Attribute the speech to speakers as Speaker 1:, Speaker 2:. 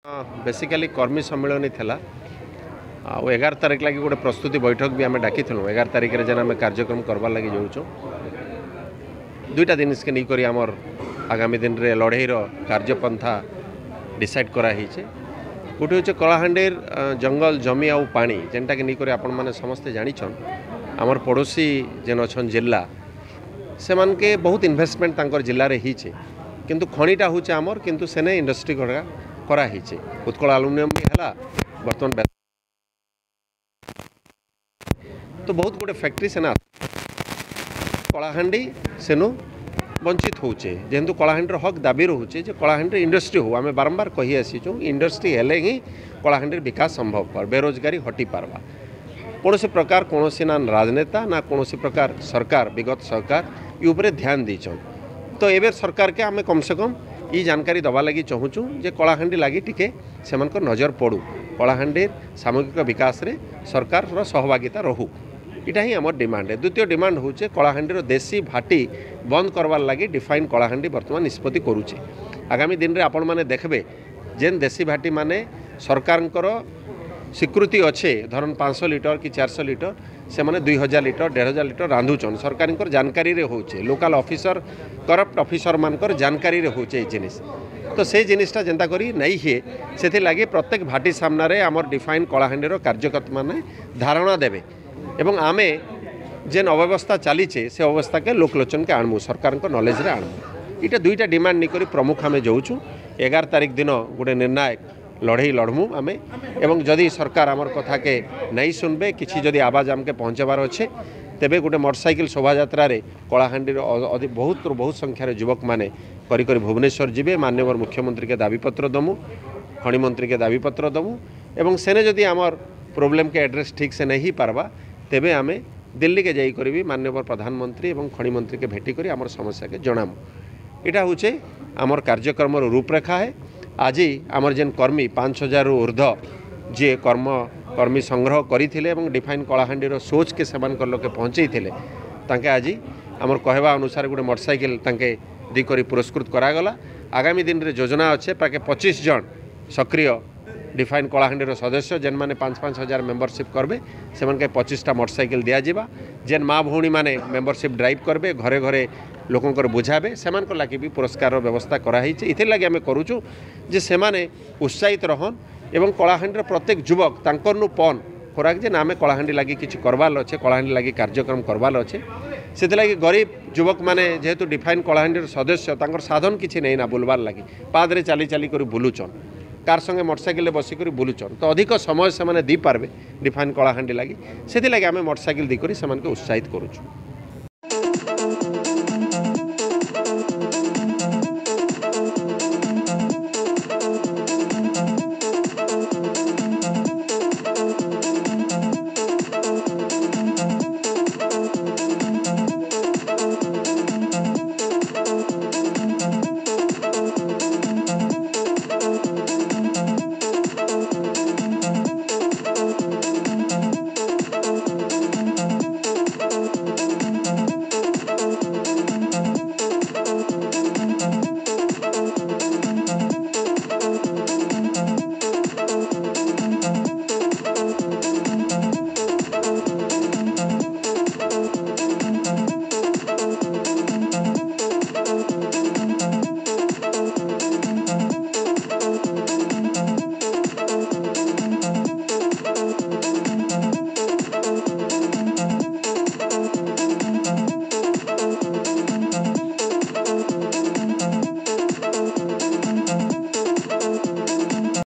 Speaker 1: Basically कर्मी सम्मेलन थिला 11 तारिख लगी गोटे प्रस्तुति बैठक भी आम डाकी 11 तारिख में जेन आम कार्यक्रम करवार लगी जाऊँ दुईटा जिनिस के नहीं आमर आगामी दिन रे लड़ईर कार्यपंथा डिसाइड कराई गोटे हूँ कलाहांडीर जंगल जमी आउ पानी जेनटा कि नहीं आपण मैंने समस्ते जानिछन आमर पड़ोसी जेन अच्छन जिला से मान के बहुत इन्वेस्टमेंट तांकर जिले में होचे किंतु खनिटा हूँ आमर किंतु सेने इंडस्ट्री कराई उत्कल आलुमिनियम भी है बर्तमान तो बहुत गुटे फैक्ट्री सेना कलाहांडी सेनु वंचित होचे जेहेतु कलाहांडीर हक दाबी रोचे कलाहांडी इंडस्ट्री हो आम बारंबार कही आसीचु इंडस्ट्री हेले ही कलाहांडीर विकास संभव पर बेरोजगारी हटि पारबा कौन प्रकार कौन ना राजनेता ना कौन प्रकार सरकार विगत सरकार ये ध्यान दीचन तो एवं सरकार के आम कम से कम ये जानकारी दवा लगी चाहूँ जे कलाहांडी लगी टिके से नजर पड़ू कलाहांडीर सामूहिक विकास रे सरकार सहभागिता रहू इटा ही आम डिमांड है। द्वितीय डिमांड हूँ कलाहांडीर देशी भाटी बंद करवार लगी डिफाइन कलाहांडी बर्तमान निष्पत्ति करुचे आगामी दिन में आपण मैंने देखबे जेन देशी भाटी माने सरकार स्वीकृति अच्छे धरन 500 लिटर कि 400 लिटर से माने 2000 लिटर 1500 लिटर रांधुचन सरकार जानकारी रे होचे लोकल ऑफिसर करप्ट ऑफिसर मानकर जानकारी रे होचे जिनिस तो से जिनिसटा जेंता करी नहीं है से लगी प्रत्येक भाटी सामने आमर डिफाइन कलाहांडीर कार्यकर्ता माने धारणा देवे एवं आमे जेन अव्यवस्था चलीचे से अवस्था के लोकलोचन के आणमु सरकार नॉलेज रे आणमु इटा दुईटा डिमांड नहीं प्रमुख आम जाऊँ 11 तारिख दिन गोटे निर्णायक लड़ई लड़मु आमे एवं जदि सरकार आमर कथा के नहीं सुनबे किसी जदि आवाज आमके पहुँचाबार अच्छे तेबे गोटे मोटरसाइकिल शोभा कलाहांडीर बहुत संख्यार युवक मैंने करी भुवनेश्वर जीवे माननीय मुख्यमंत्री के दाबीपत्र दमु खनि मंत्री के दाबीपत्र दमु एवं सेने जदि आमर प्रोब्लेम के एड्रेस ठीक से नहीं पारबा तेबे आमे दिल्ली के जाई करी माननीय प्रधानमंत्री एवं खनि मंत्री के भेटी करी आमर समस्या के जनामु इटा हूँ आमर कार्यक्रम रूपरेखा है। आज आमर जेन कर्मी 5000 ऊर्ध जी कर्मी संग्रह करते डिफाइन कलाहांडीर सोच के सेमान लोके पहुँचे तांके आज आमर कहवा अनुसार गोटे मोटरसाइकिल तांके दी करी पुरस्कृत करागला आगामी दिन रे योजना अच्छे प्राय 25 जन सक्रिय डिफाइन कलाहांडीर सदस्य जेन माने 5-5 हजार मेम्बरशिप करबे से 25टा मोटरसाइकिल दिज्व जेन माँ भौणी माने मेम्बरशिप ड्राइव करबे घरे घरे लोकंकर बुझाबे सेमान लगी भी पुरस्कार व्यवस्था कराई इथे लगे आम करुचु जे सेमाने उत्साहित रहन एवं कलाहांडीर प्रत्येक युवक तांकर पन खोराक जे आम कलाहांडी लगी किसी करवार अच्छे कलाहांडी लगी कार्यक्रम करवार अच्छे से लगी गरीब युवक माने जेहेतु डिफाइन कलाहांडीर सदस्य तांकर साधन किसी नहीं ना बुलवार लगी पादरे चली चली कर बुलुचन कार संगे मोटरसाइकिल बसिक बुलुचन तो अधिक समय से दी पारबे डिफाइन कलाहांडी लगी से लगे आम मोटरसाइकिल दी कर उत्साहित करुचु।